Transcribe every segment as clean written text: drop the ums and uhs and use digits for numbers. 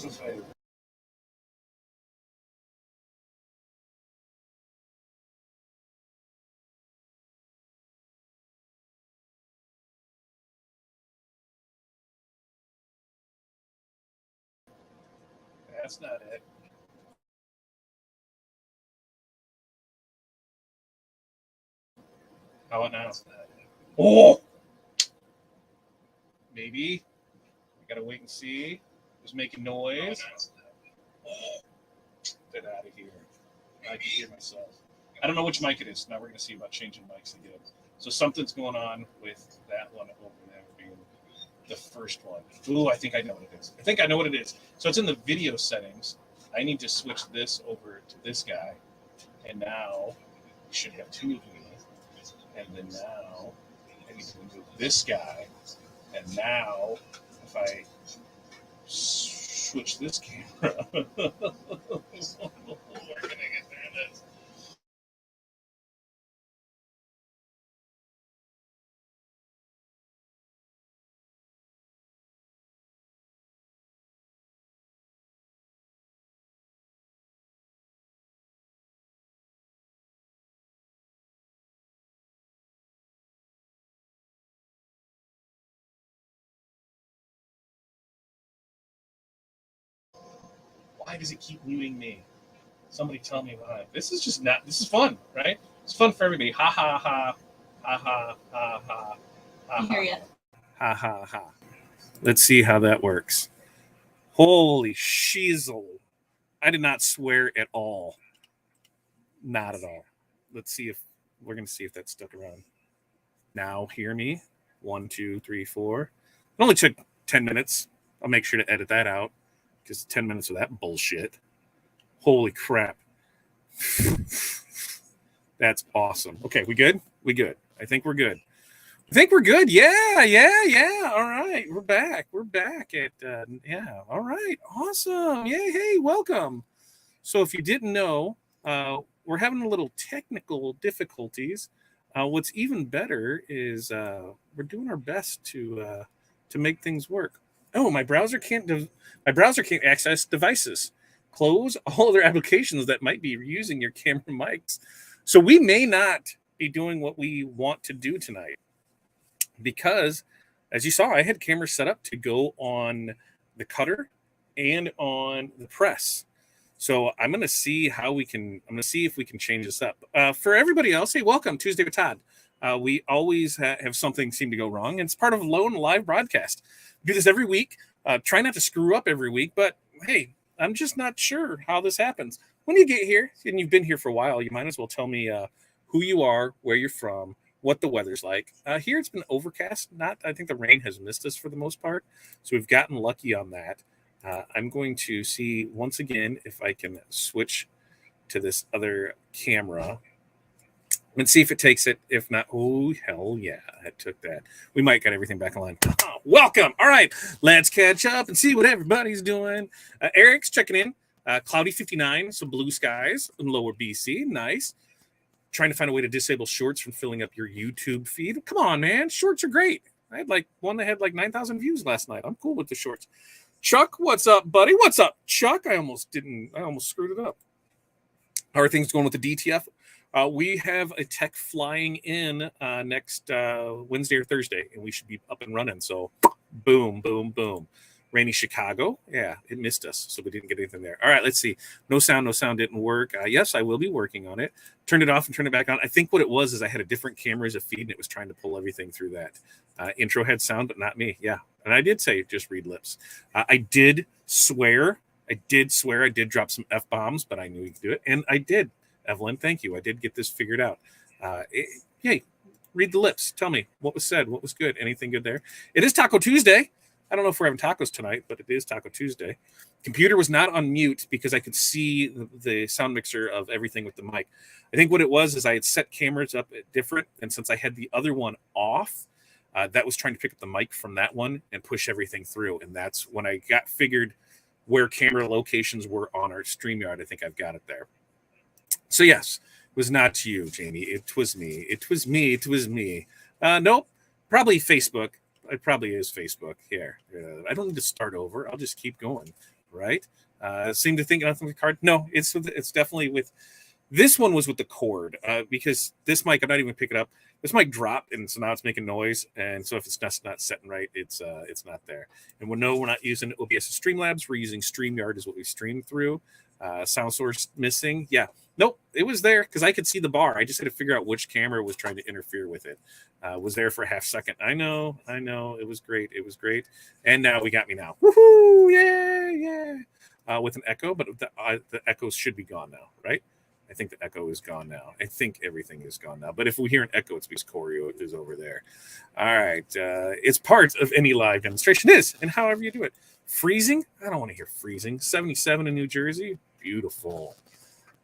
That's not it. How about now? Oh! Maybe. I gotta wait and see. It was making noise. Oh. Get out of here. I can hear myself. I don't know which mic it is. Now we're gonna see about changing mics again. So something's going on with that one over there being the first one. Ooh, I think I know what it is. I think I know what it is. So it's in the video settings. I need to switch this over to this guy. And now we should have two of me. And then now I need to remove this guy. And now if I switch this camera, we're gonna get there. Why does it keep muting me? Somebody tell me why. This is just not. This is fun, right? It's fun for everybody. Ha ha ha, ha ha ha ha. I hear you. Ha ha ha. Let's see how that works. Holy shizzle! I did not swear at all. Not at all. Let's see if we're gonna see if that stuck around. Now hear me. 1, 2, 3, 4. It only took 10 minutes. I'll make sure to edit that out. Just 10 minutes of that bullshit. Holy crap. That's awesome. Okay, we good? We good. I think we're good. I think we're good. Yeah. All right. We're back. We're back at, yeah. All right. Awesome. Yay. Hey, welcome. So if you didn't know, we're having a little technical difficulties. What's even better is we're doing our best to make things work. Oh, my browser can't access devices. Close all other applications that might be using your camera mics. So we may not be doing what we want to do tonight because, as you saw, I had cameras set up to go on the cutter and on the press. So I'm going to see how we can. I'm going to see if we can change this up. For everybody else, hey, welcome Tuesday with Todd. We always have something seem to go wrong, and it's part of a lone live broadcast. We do this every week. Try not to screw up every week, but hey, I'm just not sure how this happens. When you get here, and you've been here for a while, you might as well tell me who you are, where you're from, what the weather's like. Here it's been overcast. I think the rain has missed us for the most part, so we've gotten lucky on that. I'm going to see once again if I can switch to this other camera and see if it takes it. If not, oh, hell yeah, it took that. We might get everything back online. Oh, welcome. All right, let's catch up and see what everybody's doing. Eric's checking in. Cloudy 59, some blue skies in lower BC. Nice. Trying to find a way to disable shorts from filling up your YouTube feed. Come on, man. Shorts are great. I had like one that had like 9,000 views last night. I'm cool with the shorts. Chuck, what's up, buddy? What's up, Chuck? I almost screwed it up. How are things going with the DTF? We have a tech flying in next Wednesday or Thursday, and we should be up and running. So, boom, boom, boom. Rainy Chicago. Yeah, it missed us, so we didn't get anything there. All right, let's see. No sound didn't work. Yes, I will be working on it. Turned it off and turned it back on. I think what it was is I had a different camera as a feed, and it was trying to pull everything through that. Intro had sound, but not me. Yeah, and I did say just read lips. I did swear. I did drop some F-bombs, but I knew you could do it, and I did. Evelyn, thank you. I did get this figured out. Hey, read the lips. Tell me what was said, what was good, anything good there. It is Taco Tuesday. I don't know if we're having tacos tonight, but it is Taco Tuesday. Computer was not on mute because I could see the sound mixer of everything with the mic. I think what it was is I had set cameras up different, and since I had the other one off, that was trying to pick up the mic from that one and push everything through. And that's when I got figured where camera locations were on our StreamYard. I think I've got it there. So yes, it was not you, Jamie. It was me. It was me. Nope, probably Facebook. It probably is Facebook. Here, I don't need to start over. I'll just keep going. right? Seem to think nothing with the card. No, it's definitely with this one was with the cord because this mic, I'm not even picking up. This mic dropped, and so now it's making noise. And so if it's not setting right, it's not there. And we're not using OBS or Streamlabs. We're using StreamYard is what we stream through. Sound source missing. Yeah. Nope, it was there because I could see the bar. I just had to figure out which camera was trying to interfere with it. Was there for a half second. I know. It was great. And now we got me now. Woohoo! Yeah. With an echo, but the echoes should be gone now, right? I think the echo is gone now. I think everything is gone now. But if we hear an echo, it's because Corey is over there. All right. It's part of any live demonstration. It is, and however you do it. Freezing? I don't want to hear freezing. 77 in New Jersey. Beautiful.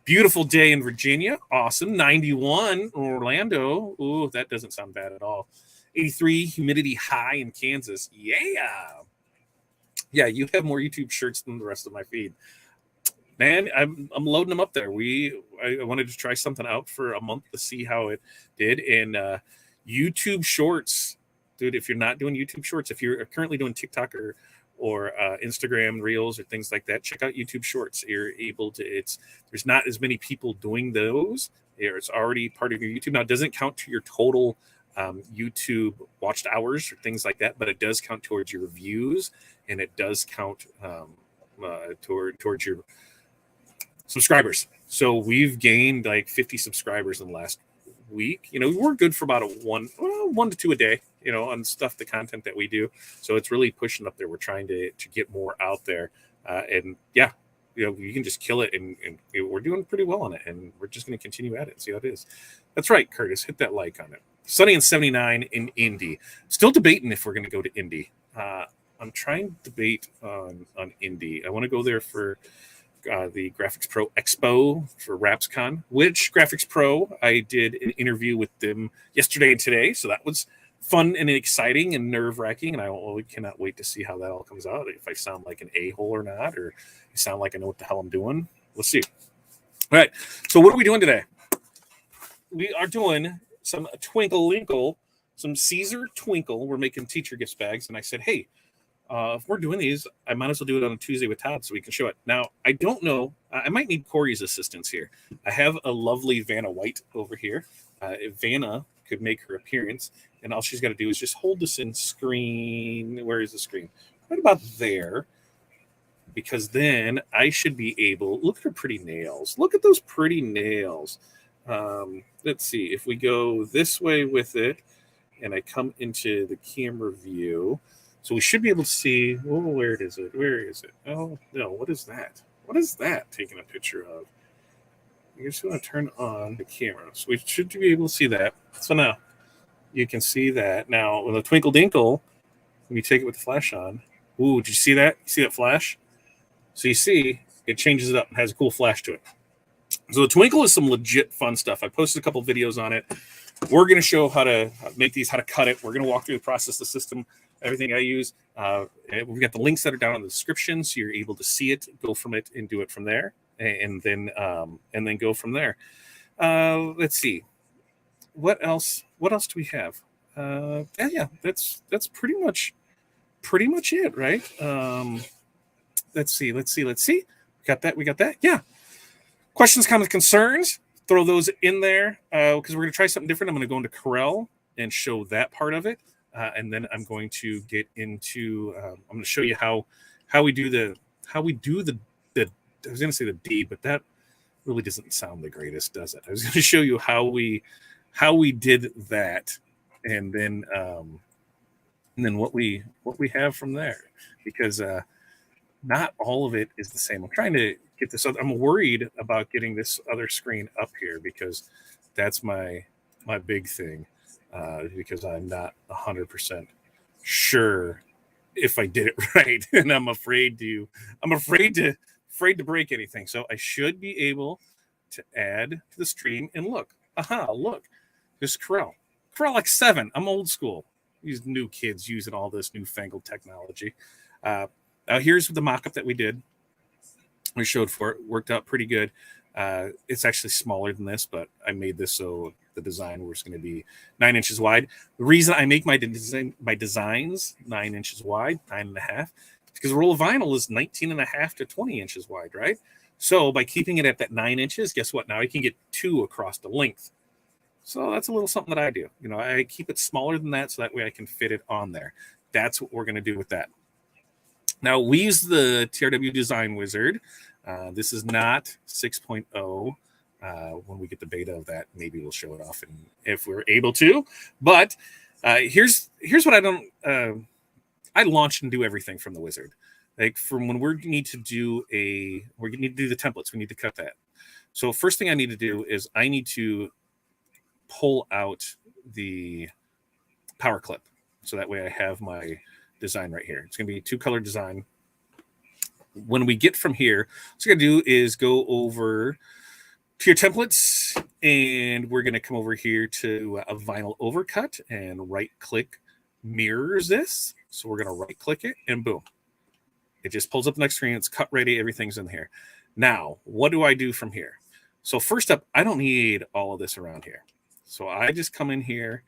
Beautiful day in Virginia. Awesome. 91 in Orlando. Ooh, that doesn't sound bad at all. 83 humidity high in Kansas. Yeah. Yeah, you have more YouTube shirts than the rest of my feed. Man, I'm loading them up there. I wanted to try something out for a month to see how it did. And YouTube Shorts, dude, if you're not doing YouTube Shorts, if you're currently doing TikTok or Instagram Reels or things like that, check out YouTube Shorts. You're able to. There's not as many people doing those. It's already part of your YouTube. Now, it doesn't count to your total YouTube watched hours or things like that, but it does count towards your views, and it does count towards your subscribers. So we've gained like 50 subscribers in the last week. We're good for about one to two a day, on stuff, the content that we do. So it's really pushing up there. We're trying to get more out there. And yeah, you can just kill it, and we're doing pretty well on it. And we're just going to continue at it and see how it is. That's right, Curtis. Hit that like on it. Sunny and 79 in Indy. Still debating if we're going to go to Indy. I'm trying to debate on Indy. I want to go there for the Graphics Pro Expo for RapsCon, which Graphics Pro, I did an interview with them yesterday and today. So that was fun and exciting and nerve-wracking. And I cannot wait to see how that all comes out. If I sound like an a-hole or not, or I sound like I know what the hell I'm doing. We'll see. All right. So what are we doing today? We are doing some Twinkle, some Siser Twinkle. We're making teacher gift bags. And I said, hey, if we're doing these, I might as well do it on a Tuesday with Todd so we can show it. Now, I don't know. I might need Corey's assistance here. I have a lovely Vanna White over here. If Vanna could make her appearance, and all she's got to do is just hold this in screen. Where is the screen? Right about there. Because then I should be able, look at her pretty nails. Look at those pretty nails. Let's see. If we go this way with it, and I come into the camera view, so we should be able to see, oh, where is it? Where is it? Oh, no, what is that? What is that taking a picture of? I just want to turn on the camera. So we should be able to see that. So now you can see that. Now, with a Twinkle Dinkle, when you take it with the flash on, ooh, did you see that? You see that flash? So you see, it changes it up and has a cool flash to it. So the Twinkle is some legit fun stuff. I posted a couple videos on it. We're going to show how to make these, how to cut it. We're going to walk through the process, the system, everything I use. We've got the links that are down in the description, so you're able to see it, go from it, and do it from there, and then go from there. Let's see, what else do we have? Yeah, that's pretty much it, right? Let's see. We got that. Yeah. Questions, comments, concerns. Throw those in there because we're going to try something different. I'm going to go into Corel and show that part of it. And then I'm going to get into, I'm going to show you how we do the I was going to say the D, but that really doesn't sound the greatest, does it? I was going to show you how we did that, and then what we have from there, because not all of it is the same. I'm trying to get this other, I'm worried about getting this other screen up here because that's my big thing, because I'm not 100% sure if I did it right, and I'm afraid to break anything. So I should be able to add to the stream and look. Look, this Corel X7. I'm old school. These new kids using all this newfangled technology. Now here's the mock-up that we did. We showed for it. Worked out pretty good. It's actually smaller than this, but I made this so the design was going to be 9 inches wide. The reason I make my designs 9 inches wide, 9.5, because a roll of vinyl is 19.5 to 20 inches wide, right? So by keeping it at that 9 inches, guess what? Now I can get 2 across the length. So that's a little something that I do. You know, I keep it smaller than that so that way I can fit it on there. That's what we're going to do with that. Now we use the TRW Design Wizard. This is not 6.0. When we get the beta of that, maybe we'll show it off, and if we're able to. But here's what I don't. I launch and do everything from the wizard. Like from when we need to do the templates, we need to cut that. So first thing I need to do is I need to pull out the power clip, so that way I have my design right here. It's going to be 2-color design. When we get from here, what we're going to do is go over to your templates, and we're going to come over here to a vinyl overcut and right-click mirrors this. So we're going to right-click it, and boom. It just pulls up the next screen. It's cut ready. Everything's in here. Now, what do I do from here? So first up, I don't need all of this around here. So I just come in here,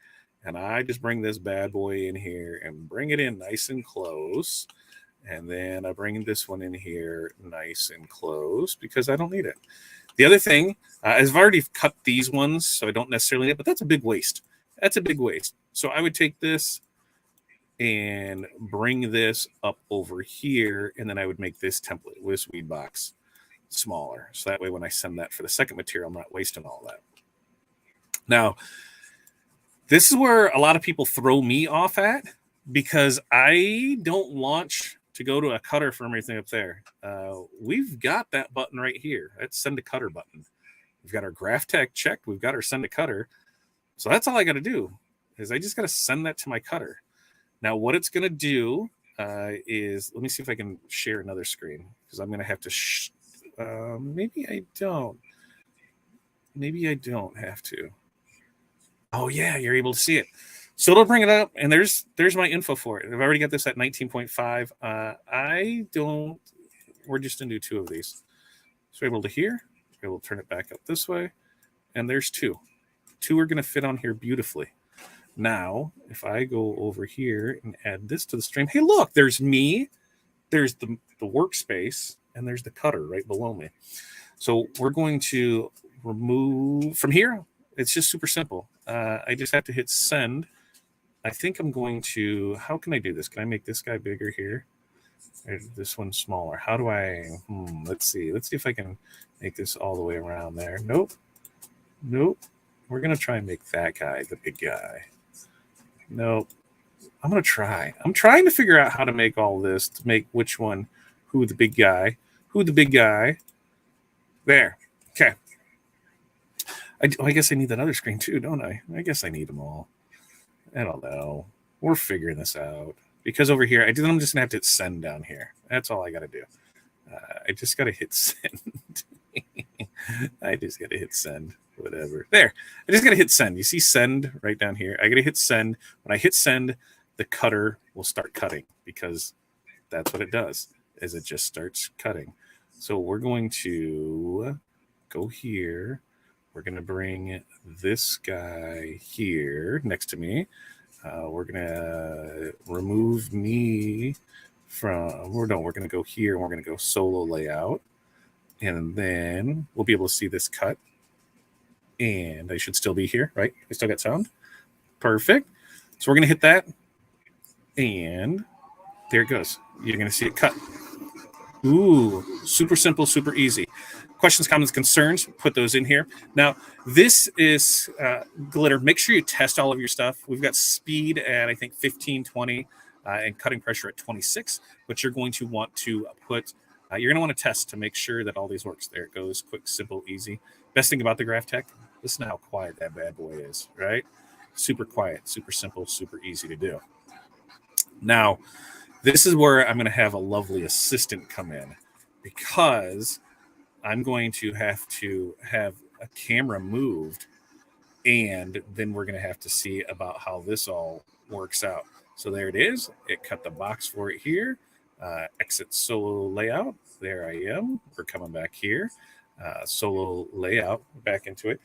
and I just bring this bad boy in here and bring it in nice and close. And then I bring this one in here nice and close because I don't need it. The other thing, I've already cut these ones, so I don't necessarily need it, but that's a big waste. That's a big waste. So I would take this and bring this up over here, and then I would make this template, this weed box, smaller. So that way when I send that for the second material, I'm not wasting all that. Now, this is where a lot of people throw me off at, because I don't launch to go to a cutter for everything up there. We've got that button right here. That's send a cutter button. We've got our graph tag checked. We've got our send a cutter. So that's all I got to do is I just got to send that to my cutter. Now, what it's going to do is, let me see if I can share another screen, because I'm going to have to, maybe I don't. Maybe I don't have to. Oh, yeah, you're able to see it. So it'll bring it up, and there's my info for it. I've already got this at 19.5. We're just going to do 2 of these. So we're able to here. We're able to turn it back up this way, and there's 2. 2 are going to fit on here beautifully. Now, if I go over here and add this to the stream, hey, look, there's me, there's the workspace, and there's the cutter right below me. So we're going to remove from here. It's just super simple. I just have to hit send. I think I'm going to, how can I do this? Can I make this guy bigger here? Or this one smaller? How do I, let's see. Let's see if I can make this all the way around there. Nope. We're going to try and make that guy the big guy. Nope. I'm going to try. I'm trying to figure out how to make all this, to make which one, who the big guy. There. Okay. I guess I need that other screen too, don't I? I guess I need them all. I don't know. We're figuring this out. Because over here, I'm just going to have to hit send down here. That's all I got to do. I just got to hit send. I just got to hit send. Whatever. There. I just got to hit send. You see send right down here? I got to hit send. When I hit send, the cutter will start cutting, because that's what it does, is it just starts cutting. So we're going to go here. We're going to bring this guy here next to me. We're going to remove me from, we're going to go here, and we're going to go solo layout. And then we'll be able to see this cut. And I should still be here, right? I still got sound. Perfect. So we're going to hit that. And there it goes. You're going to see it cut. Ooh, super simple, super easy. Questions, comments, concerns, put those in here. Now, this is glitter. Make sure you test all of your stuff. We've got speed at, I think, 15, 20, and cutting pressure at 26. But you're going to want to put, you're going to want to test to make sure that all these works. There it goes. Quick, simple, easy. Best thing about the Graph Tech, listen to how quiet that bad boy is, right? Super quiet, super simple, super easy to do. Now, this is where I'm going to have a lovely assistant come in, because I'm going to have a camera moved, and then we're going to have to see about how this all works out. So there it is. It cut the box for it here. Exit solo layout. There I am. We're coming back here. Solo layout, back into it.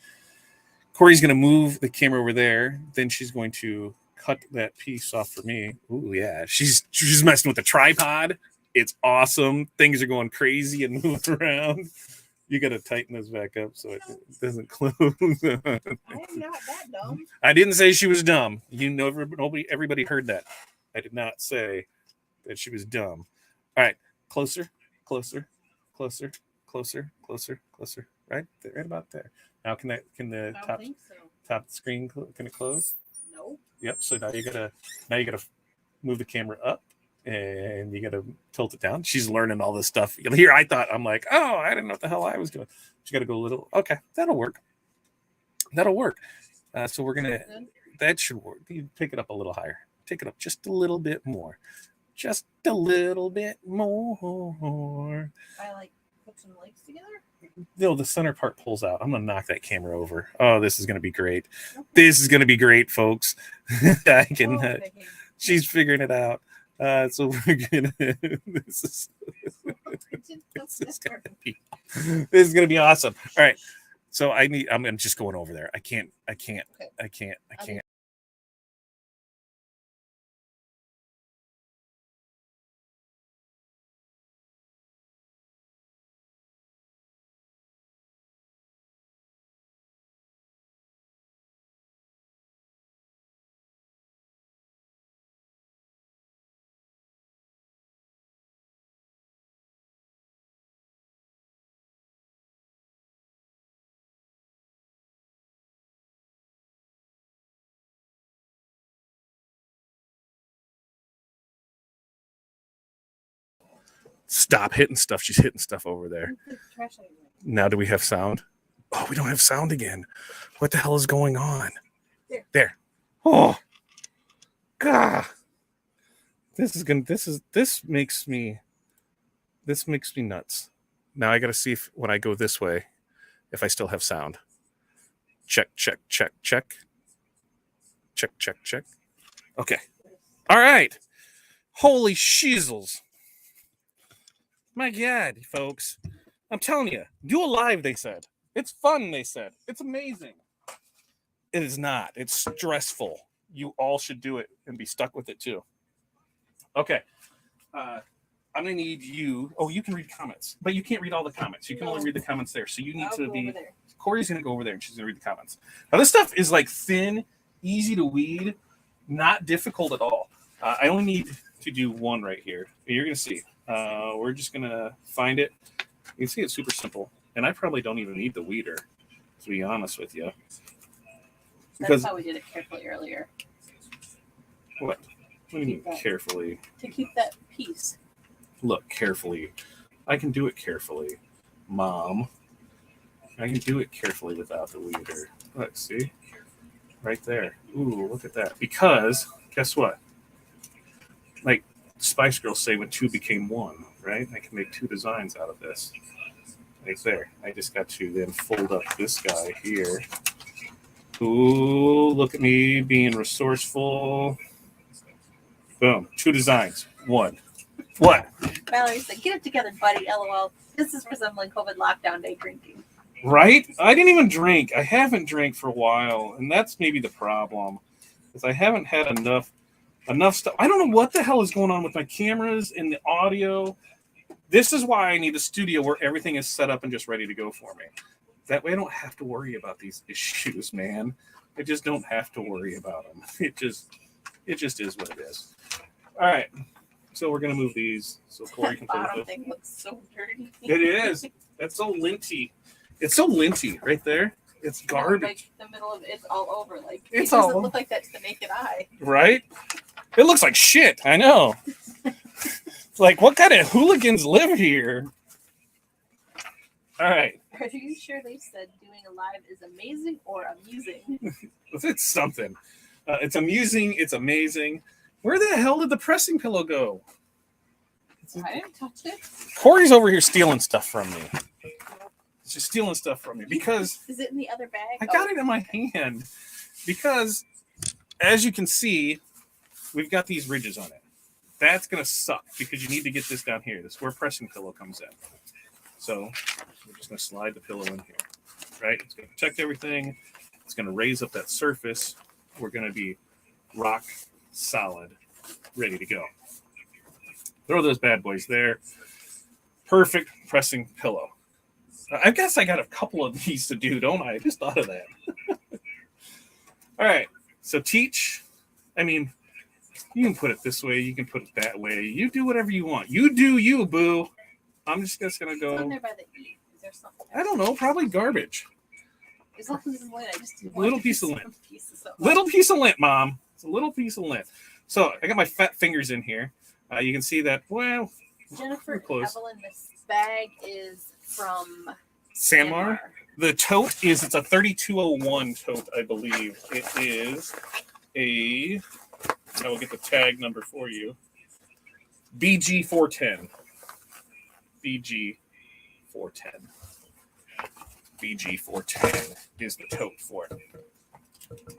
Corey's going to move the camera over there. Then she's going to cut that piece off for me. Ooh, yeah. She's messing with the tripod. It's awesome. Things are going crazy and moving around. You got to tighten this back up so it doesn't close. I am not that dumb. I didn't say she was dumb. You know, everybody heard that. I did not say that she was dumb. All right, closer, closer, closer, closer, closer, closer. Right about there. Now, can the top screen can it close? No. Yep. So now you gotta move the camera up. And you got to tilt it down. She's learning all this stuff. Here, I'm like, oh, I didn't know what the hell I was doing. She got to go a little. Okay, that'll work. That'll work. So we're gonna. That should work. You pick it up a little higher. Take it up just a little bit more. Just a little bit more. I like put some legs together. No, the center part pulls out. I'm gonna knock that camera over. Oh, this is gonna be great. Okay. This is gonna be great, folks. I can. She's figuring it out. So we're gonna. This is gonna be awesome. All right. So I'm just going over there. I can't. Stop hitting stuff. She's hitting stuff over there. Now, do we have sound? Oh, we don't have sound again. What the hell is going on? There. Oh, God. This makes me nuts. Now I got to see if when I go this way, if I still have sound. Check. Okay. All right. Holy shizzles. My God, folks. I'm telling you, do a live, they said. It's fun, they said. It's amazing. It is not. It's stressful. You all should do it and be stuck with it, too. Okay. I'm going to need you. Oh, you can read comments. But you can't read all the comments. You can only read the comments there. So you need to be. Corey's going to go over there and she's going to read the comments. Now, this stuff is like thin, easy to weed, not difficult at all. I only need to do one right here. You're going to see. We're just going to find it. You can see it's super simple. And I probably don't even need the weeder, to be honest with you. That's how we did it carefully earlier. What? What do you mean carefully? To keep that piece. Look, carefully. I can do it carefully, Mom. I can do it carefully without the weeder. Look, see? Right there. Ooh, look at that. Because, guess what? Like Spice Girls say, when two became one, right? I can make two designs out of this. Right there. I just got to then fold up this guy here. Ooh, look at me being resourceful. Boom. Two designs. One. What? Valerie said, get it together, buddy. LOL. This is resembling COVID lockdown day drinking. Right? I didn't even drink. I haven't drank for a while, and that's maybe the problem. Because I haven't had enough stuff. I don't know what the hell is going on with my cameras and the audio. This is why I need a studio where everything is set up and just ready to go for me. That way I don't have to worry about these issues, man. I just don't have to worry about them. It just is what it is. All right. So we're going to move these so Corey can play with it. Thing looks so dirty. It is. That's so linty. It's so linty right there. It's garbage. Like the middle of it's all over. Like it doesn't look like that to the naked eye. Right? It looks like shit. I know. It's like, what kind of hooligans live here? All right. Are you sure they said doing a live is amazing or amusing? It's something. It's amusing. It's amazing. Where the hell did the pressing pillow go? I didn't touch it. Corey's over here stealing stuff from me. She's stealing stuff from me because... Is it in the other bag? I got it in my hand because, as you can see, we've got these ridges on it. That's going to suck because you need to get this down here. This is where pressing pillow comes in. So we're just going to slide the pillow in here, right? It's going to protect everything. It's going to raise up that surface. We're going to be rock solid, ready to go. Throw those bad boys there. Perfect pressing pillow. I guess I got a couple of these to do, don't I? I just thought of that. All right. So teach. I mean, you can put it this way. You can put it that way. You do whatever you want. You do you, boo. I'm just going to go. Something there by the E. Is there something? I don't know. Probably garbage. There's a piece of lint. I just little piece of lint. Little piece of lint, Mom. It's a little piece of lint. So I got my fat fingers in here. You can see that. Well, Jennifer, Evelyn, this bag is from Sanmar. The tote it's a 3201 tote, I believe. It is I will get the tag number for you. BG410. BG410. BG410 is the tote for it.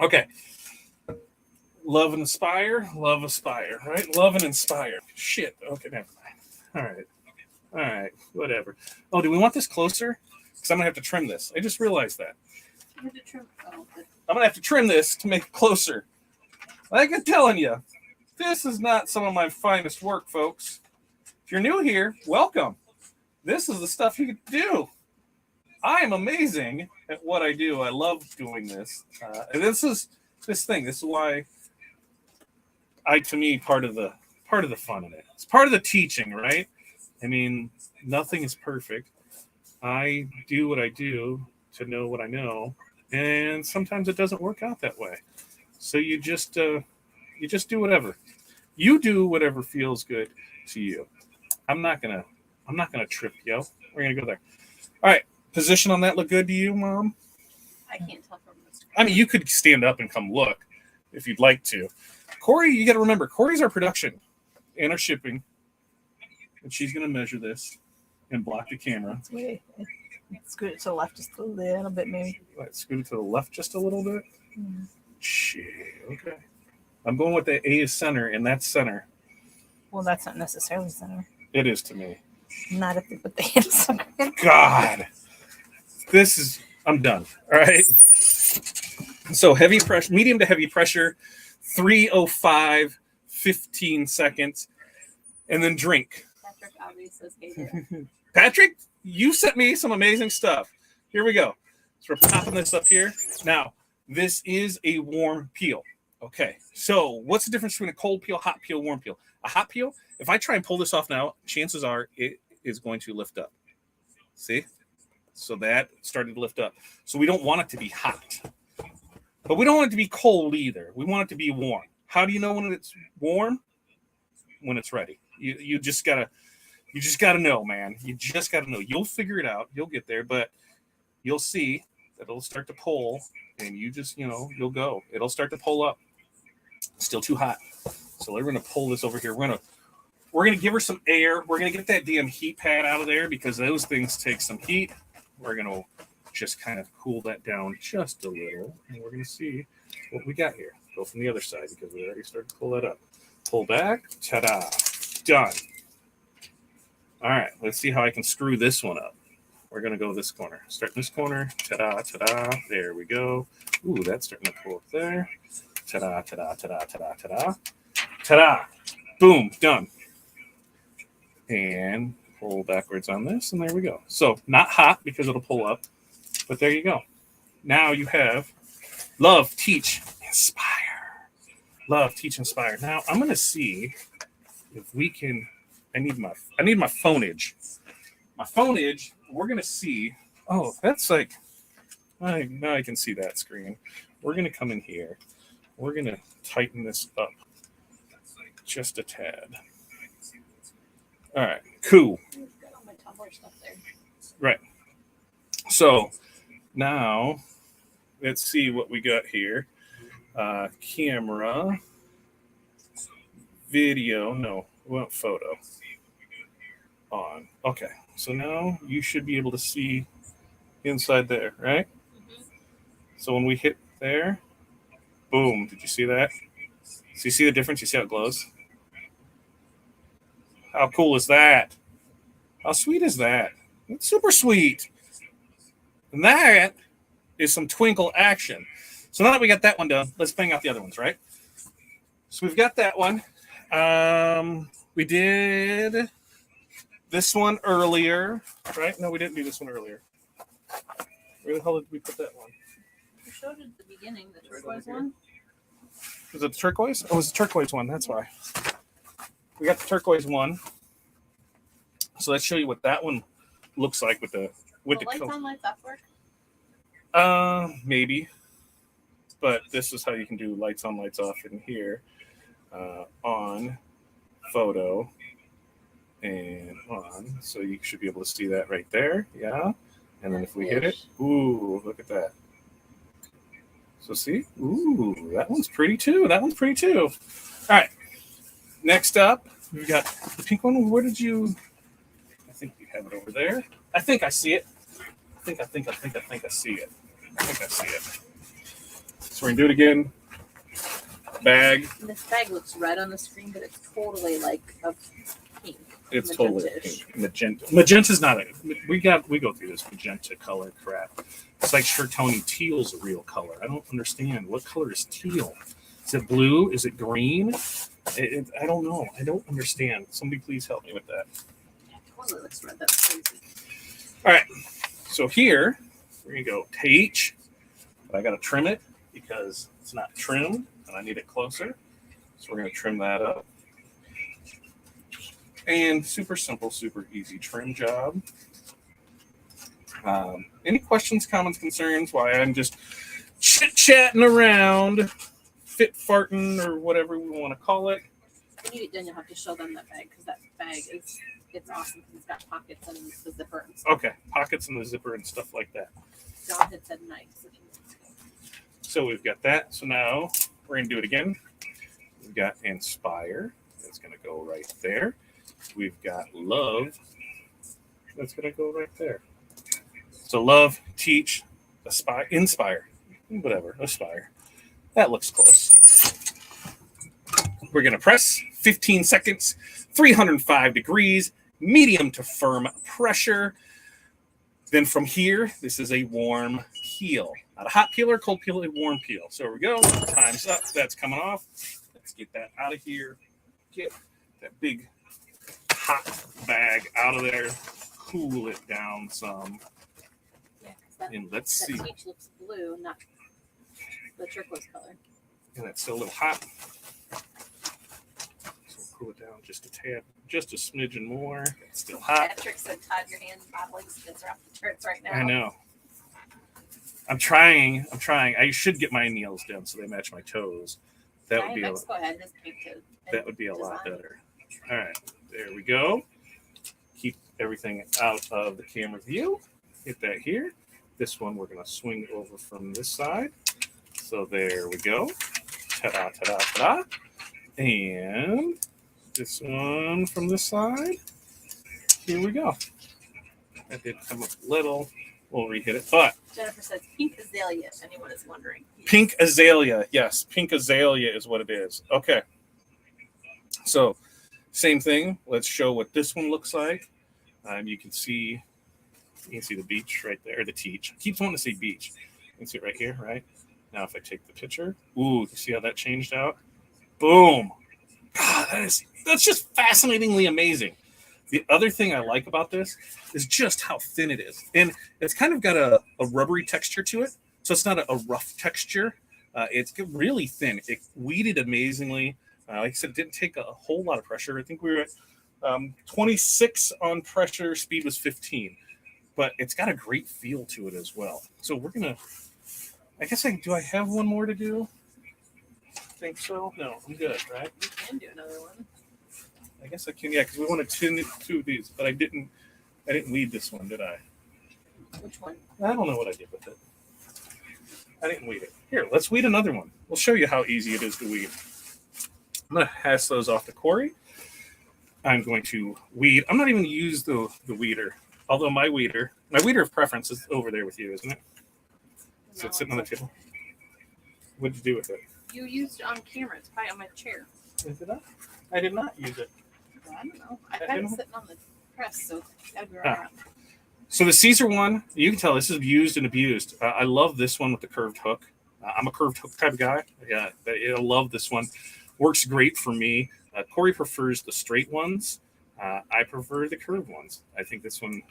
Okay. Love and inspire, right? Love and inspire. Shit. Okay, never mind. All right, whatever. Oh, do we want this closer? Because I'm going to have to trim this. I just realized that. You have to trim. Oh, I'm going to have to trim this to make it closer. Like I'm telling you, this is not some of my finest work, folks. If you're new here, welcome. This is the stuff you can do. I am amazing at what I do. I love doing this. And this is why to me, part of the fun in it. It's part of the teaching, right? I mean, nothing is perfect. I do what I do to know what I know, and sometimes it doesn't work out that way. So you just do whatever. You do whatever feels good to you. I'm not gonna trip you. We're gonna go there. All right. Position on that look good to you, Mom? I can't tell from this. I mean, you could stand up and come look if you'd like to. Corey, you got to remember, Corey's our production and our shipping. And she's going to measure this and block the camera. Scoot it to the left just a little bit, maybe. Right, scoot it to the left just a little bit? Mm-hmm. Shit, okay. I'm going with the A is center, and that's center. Well, that's not necessarily center. It is to me. Not if they put the A in center. God. I'm done. All right. So heavy pressure, medium to heavy pressure, 305, 15 seconds, and then drink. Patrick obviously says hey. Patrick, you sent me some amazing stuff. Here we go. So we're popping this up here. Now, this is a warm peel. Okay. So what's the difference between a cold peel, hot peel, warm peel? A hot peel, if I try and pull this off now, chances are it is going to lift up. See? So that started to lift up. So we don't want it to be hot. But we don't want it to be cold either. We want it to be warm. How do you know when it's warm? When it's ready. You just gotta know, man. You just gotta know. You'll figure it out. You'll get there, but you'll see that it'll start to pull, and you just, you'll go. It'll start to pull up. Still too hot. So we're gonna pull this over here. We're gonna give her some air. We're gonna get that damn heat pad out of there because those things take some heat. We're gonna just kind of cool that down just a little, and we're gonna see what we got here. Go from the other side because we already started to pull that up. Pull back. Ta-da. Done. All right, let's see how I can screw this one up. We're going to go this corner. Start in this corner. Ta-da, ta-da. There we go. Ooh, that's starting to pull up there. Ta-da, ta-da, ta-da, ta-da, ta-da. Ta-da. Boom, done. And pull backwards on this, and there we go. So not hot because it'll pull up, but there you go. Now you have love, teach, inspire. Love, teach, inspire. Now I'm going to see if we can. I need my phoneage. My phoneage. We're going to see. Oh, that's like. Now I can see that screen. We're going to come in here. We're going to tighten this up just a tad. All right. Cool. Right. So now let's see what we got here. Camera, video, no, we want photo on. Okay, so now you should be able to see inside there, right? Mm-hmm. So when we hit there, boom, did you see that? So you see the difference? You see how it glows? How cool is that? How sweet is that? It's super sweet. And that is some twinkle action. So now that we got that one done, let's bang out the other ones, right? So we've got that one. We did this one earlier, right? No, we didn't do this one earlier. Where the hell did we put that one? You showed it at the beginning, the turquoise one. Was it the turquoise? Oh, it was the turquoise one. That's why. We got the turquoise one. So let's show you what that one looks like with the Lights on, lights off work. Maybe. But this is how you can do lights on, lights off in here. On photo and on. So you should be able to see that right there. Yeah. And then if we hit it, ooh, look at that. So see? Ooh, that one's pretty too. That one's pretty too. All right. Next up, we've got the pink one. Where did you? I think you have it over there. I think I see it. I think I see it. I think I see it. So we're gonna do it again. Bag. And this bag looks red on the screen, but it's totally like a pink. It's totally pink. Magenta. Magenta's not a. We go through this magenta color crap. It's like Shirtoni teal's a real color. I don't understand. What color is teal? Is it blue? Is it green? I don't know. I don't understand. Somebody please help me with that. Yeah, it totally looks red. That's crazy. All right. So here we're gonna go H, but I gotta trim it because it's not trimmed and I need it closer. So we're gonna trim that up. And super simple, super easy trim job. Any questions, comments, concerns? Why I'm just chit-chatting around, fit-farting, or whatever we want to call it. When you get done, you'll have to show them that bag because that bag it's awesome. It's got pockets and the zipper and stuff. Okay, pockets and the zipper and stuff like that. John had said nice. So we've got that. So now we're going to do it again. We've got inspire. That's going to go right there. We've got love. That's going to go right there. So love, teach, aspire, inspire, whatever, aspire. That looks close. We're going to press 15 seconds, 305 degrees, medium to firm pressure. Then from here, this is a warm peel. Not a hot peel or cold peel, a warm peel. So here we go. Time's up. That's coming off. Let's get that out of here. Get that big hot bag out of there. Cool it down some. Yeah, that, and let's see. That teach looks blue, not the turquoise color. And that's still a little hot. So cool it down just a tad, just a smidgen more. It's still hot. Patrick said, Todd, your hand bottling skills are off the charts right now. I know. I'm trying. I should get my nails done so they match my toes. That would be Mexico had his pink too. That would be a lot better. All right, there we go. Keep everything out of the camera view. Hit that here. This one we're gonna swing over from this side. So there we go. Ta-da, ta-da, ta-da. And this one from this side. Here we go. That did come up a little. We'll re-hit it. But Jennifer says pink azalea, if anyone is wondering. Pink azalea. Yes, pink azalea is what it is. Okay. So same thing. Let's show what this one looks like. You can see the beach right there, the teach. I keep wanting to say beach. You can see it right here, right? Now if I take the picture, ooh, you see how that changed out? Boom. God, that's just fascinatingly amazing. The other thing I like about this is just how thin it is. And it's kind of got a rubbery texture to it. So it's not a rough texture. It's really thin. It weeded amazingly. Like I said, it didn't take a whole lot of pressure. I think we were at 26 on pressure. Speed was 15. But it's got a great feel to it as well. So we're going to, I guess do I have one more to do? I think so. No, I'm good, right? You can do another one. I guess I can, yeah, because we wanted two of these, but I didn't weed this one, did I? Which one? I don't know what I did with it. I didn't weed it. Here, let's weed another one. We'll show you how easy it is to weed. I'm going to pass those off to Corey. I'm going to weed. I'm not even going to use the weeder, although my weeder of preference is over there with you, isn't it? So it's sitting on the table. What did you do with it? You used it on camera. It's probably on my chair. Is it up? I did not use it. Well, I don't know. I've got it sitting on the press, so that'd be right. So the Siser one, you can tell this is used and abused. I love this one with the curved hook. I'm a curved hook type of guy. Yeah, I love this one. Works great for me. Corey prefers the straight ones. I prefer the curved ones. I think this one,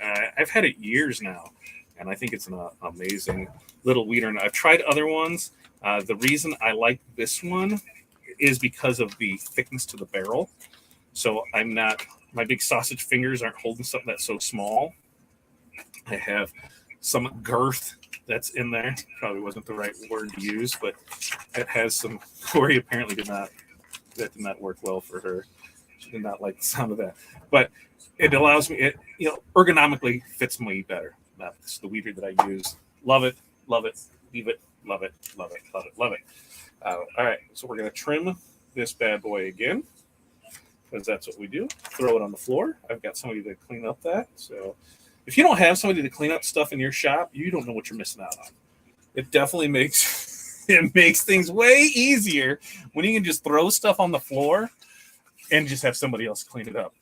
I've had it years now, and I think it's an amazing little weeder. And I've tried other ones. The reason I like this one is because of the thickness to the barrel. So my big sausage fingers aren't holding something that's so small. I have some girth that's in there. Probably wasn't the right word to use, but it has some. Corey apparently that did not work well for her. She did not like the sound of that, but it allows me. It ergonomically fits me better. That's the weeder that I use. Love it, leave it, love it. All right, so we're gonna trim this bad boy again because that's what we do. Throw it on the floor. I've got somebody to clean up that. So if you don't have somebody to clean up stuff in your shop, you don't know what you're missing out on. It definitely makes things way easier when you can just throw stuff on the floor and just have somebody else clean it up.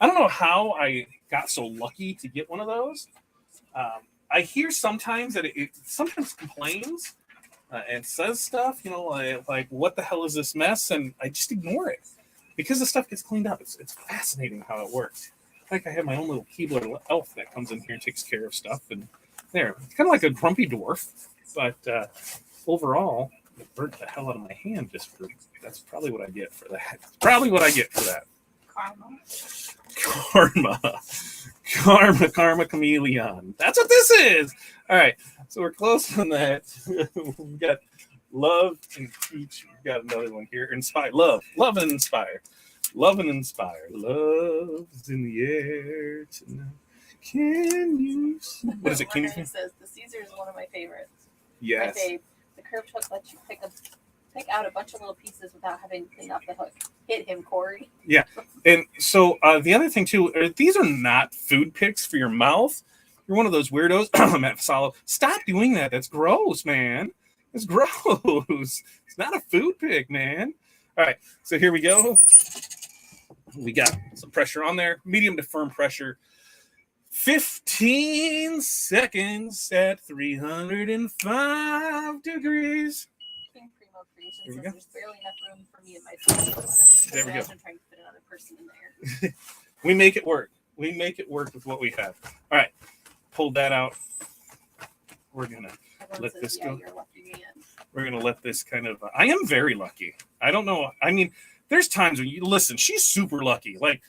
I don't know how I got so lucky to get one of those. I hear sometimes that it sometimes complains and says stuff, like what the hell is this mess? And I just ignore it because the stuff gets cleaned up. It's fascinating how it works. Like I have my own little Keebler elf that comes in here and takes care of stuff. And there, it's kind of like a grumpy dwarf, but overall, it burnt the hell out of my hand. That's probably what I get for that. Karma chameleon. That's what this is. All right, so we're close on that. We've got love and teach. We've got another one here. Inspire, love and inspire. Love and inspire. Love's in the air tonight. Can you see? What is it? Can you see? It says the Siser is one of my favorites. Yes. My fave. The curved hook lets you pick out a bunch of little pieces without having to clean up the hook. Hit him, Corey. Yeah. And so the other thing too, these are not food picks for your mouth. You're one of those weirdos. Matt Fasalo, stop doing that. That's gross, man. It's gross. It's not a food pick, man. All right. So here we go. We got some pressure on there. Medium to firm pressure. 15 seconds at 305 degrees. King Primo Creation says there's barely enough room for me and my son. There we go. Imagine trying to fit another person in there. We make it work. We make it work with what we have. All right. Pull that out. We're going to let this go. You're a lucky man. We're going to let this kind of... I am very lucky. I don't know. I mean, there's times when you... Listen, she's super lucky. Like,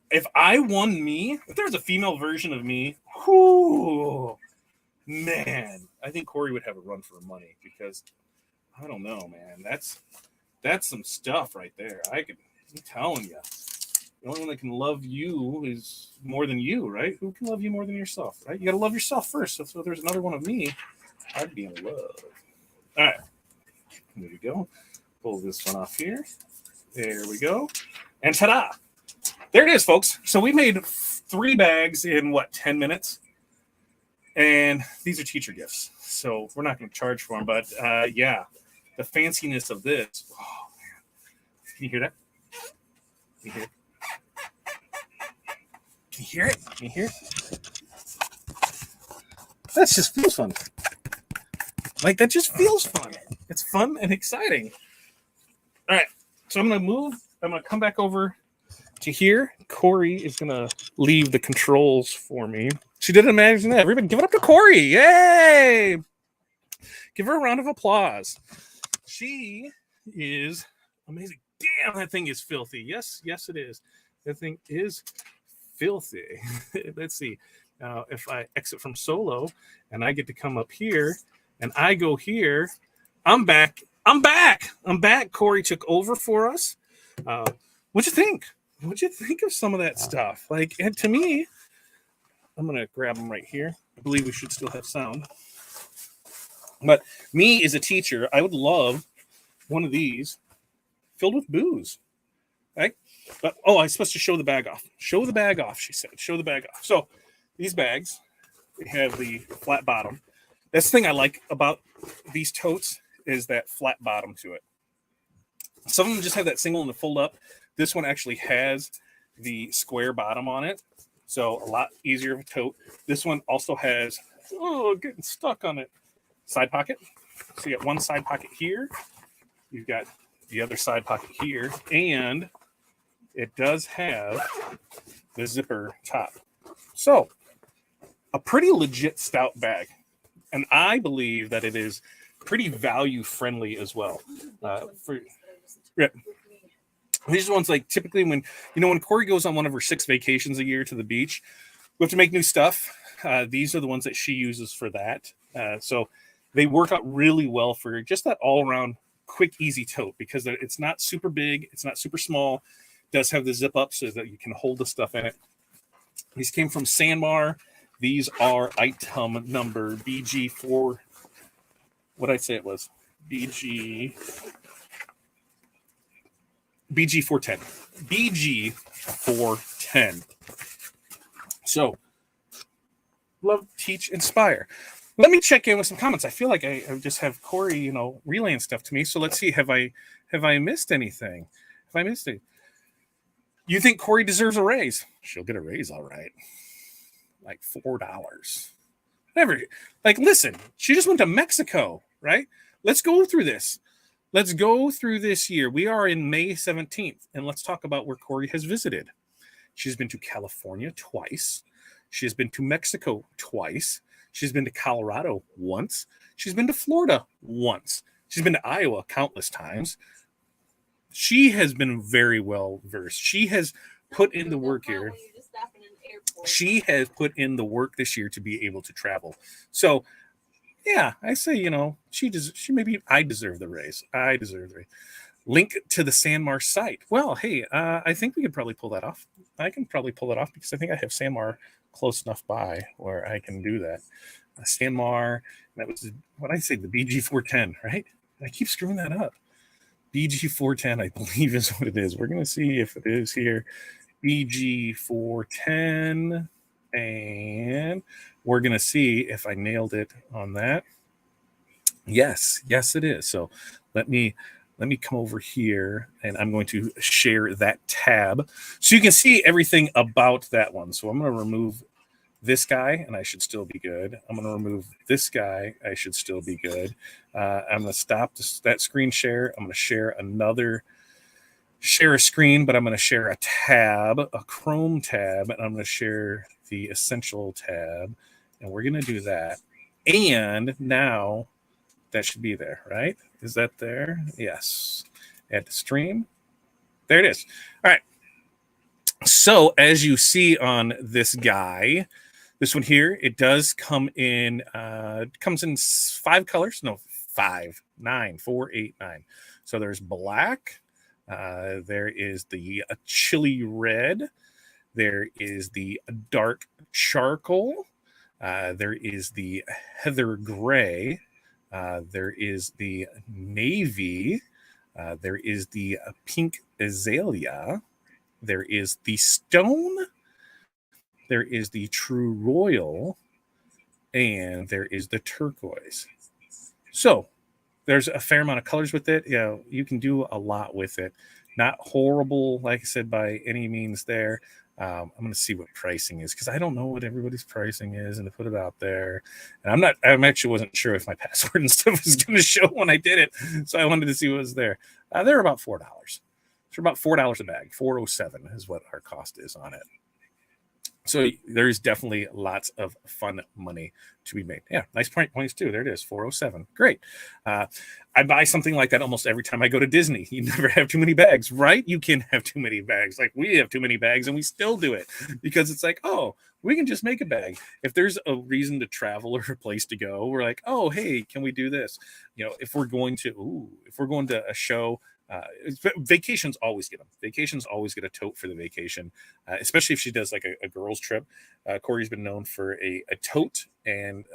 if I won me, if there was a female version of me, whoo, man, I think Corey would have a run for money because, I don't know, man. That's some stuff right there. I'm telling you. The only one that can love you is more than you, right? Who can love you more than yourself, right? You got to love yourself first. So if there's another one of me, I'd be in love. All right. There we go. Pull this one off here. There we go. And ta-da. There it is, folks. So we made 3 bags in, 10 minutes? And these are teacher gifts. So we're not going to charge for them. But, yeah, the fanciness of this. Oh, man. Can you hear that? Can you hear it? Can you hear it? Can you hear it? That just feels fun. Like, that just feels fun. It's fun and exciting. All right. So I'm going to move. I'm going to come back over to here. Corey is going to leave the controls for me. She didn't imagine that. Everybody give it up to Corey. Yay! Give her a round of applause. She is amazing. Damn, that thing is filthy. Yes, it is. That thing is filthy. Let's see. Now, if I exit from solo and I get to come up here and I go here, I'm back. Corey took over for us. What'd you think? What'd you think of some of that stuff? Like, and to me, I'm going to grab them right here. I believe we should still have sound. But me as a teacher, I would love one of these filled with booze. Right? But, I'm supposed to show the bag off. Show the bag off, she said. Show the bag off. So these bags, they have the flat bottom. That's the thing I like about these totes is that flat bottom to it. Some of them just have that single and the fold up. This one actually has the square bottom on it. So a lot easier of a tote. This one also has, getting stuck on it, side pocket. So you got one side pocket here. You've got the other side pocket here. And it does have the zipper top. So a pretty legit stout bag. And I believe that it is pretty value friendly as well. Yeah. These ones, like typically when Corey goes on one of her 6 vacations a year to the beach, we have to make new stuff. These are the ones that she uses for that. So they work out really well for just that all around quick, easy tote because it's not super big. It's not super small. It does have the zip up so that you can hold the stuff in it. These came from Sanmar. These are item number BG4. What did I say it was? BG410. BG410. So, love, teach, inspire. Let me check in with some comments. I feel like I just have Corey, relaying stuff to me. So let's see. Have I missed anything? Have I missed it? You think Corey deserves a raise? She'll get a raise, all right. Like $4. Never. Like, listen, she just went to Mexico, right? Let's go through this. Let's go through this year. We are in May 17th, and let's talk about where Corey has visited. She's been to California twice. She has been to Mexico twice. She's been to Colorado once. She's been to Florida once. She's been to Iowa countless times. She has been very well versed. She has put in the work here. She has put in the work this year to be able to travel. So, yeah, I say, I deserve the raise. I deserve the raise. Link to the Sanmar site. Well, hey, I think we could probably pull that off. I can probably pull it off because I think I have Sanmar close enough by where I can do that. Sanmar, that was, what I say, the BG410, right? I keep screwing that up. BG410, I believe is what it is. We're going to see if it is here. BG410, and we're going to see if I nailed it on that. Yes, it is. So let me come over here, and I'm going to share that tab so you can see everything about that one. So I'm going to remove this guy, and I should still be good. I'm going to remove this guy. I should still be good. I'm going to stop that screen share. I'm going to share a screen, but I'm going to share a tab, a Chrome tab, and I'm going to share the Essential tab, and we're going to do that. And now that should be there, right? Is that there? Yes. Add to stream. There it is. All right. So as you see on this guy, this one here, it does come in, comes in 5 colors. No, 5, 9, 4, 8, 9. So there's black. There is the chili red. There is the dark charcoal. There is the heather gray. There is the navy. There is the pink azalea. There is the stone. There is the true royal. And there is the turquoise. So there's a fair amount of colors with it. You can do a lot with it. Not horrible, like I said, by any means there. I'm going to see what pricing is because I don't know what everybody's pricing is and to put it out there. And I actually wasn't sure if my password and stuff was going to show when I did it. So I wanted to see what was there. They're about $4. So about $4 a bag. $4.07 is what our cost is on it. So there's definitely lots of fun money to be made. Yeah, nice points too. There it is, 407. Great. I buy something like that almost every time I go to Disney. You never have too many bags, right? You can have too many bags. Like we have too many bags and we still do it because it's like, oh, we can just make a bag. If there's a reason to travel or a place to go, we're like, oh, hey, can we do this? If we're going to a show, vacations always get them. Vacations always get a tote for the vacation, especially if she does like a girls trip. Corey's been known for a tote and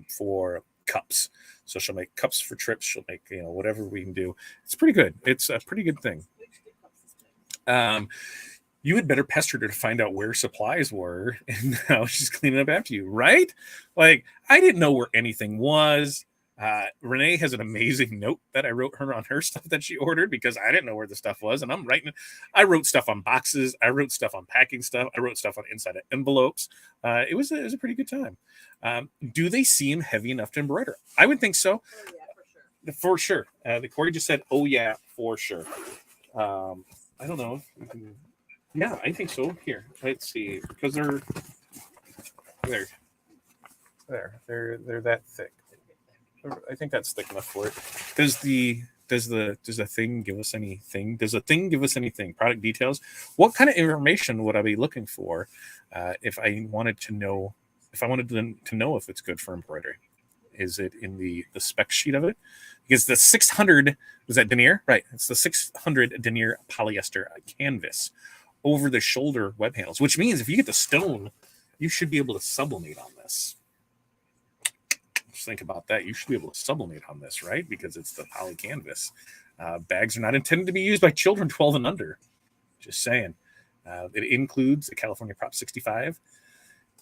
for cups. So she'll make cups for trips. She'll make whatever we can do. It's pretty good. It's a pretty good thing. You had better pester her to find out where supplies were, and now she's cleaning up after you, right? Like I didn't know where anything was. Renee has an amazing note that I wrote her on her stuff that she ordered because I didn't know where the stuff was. And I wrote stuff on boxes. I wrote stuff on packing stuff. I wrote stuff on inside of envelopes. It was a pretty good time. Do they seem heavy enough to embroider? I would think so. Oh, yeah, for sure. The Corey just said, oh yeah, for sure. I don't know. Yeah, I think so. Here, let's see, because they're they're that thick. I think that's thick enough for it. Does the thing give us anything? Does the thing give us anything? Product details. What kind of information would I be looking for if I wanted to know? If I wanted to know if it's good for embroidery, is it in the spec sheet of it? Because the 600 was that denier, right? It's the 600 denier polyester canvas over the shoulder web handles, which means if you get the stone, you should be able to sublimate on this. Just think about that. You should be able to sublimate on this, right? Because it's the poly canvas. Bags are not intended to be used by children 12 and under. Just saying. It includes the California Prop 65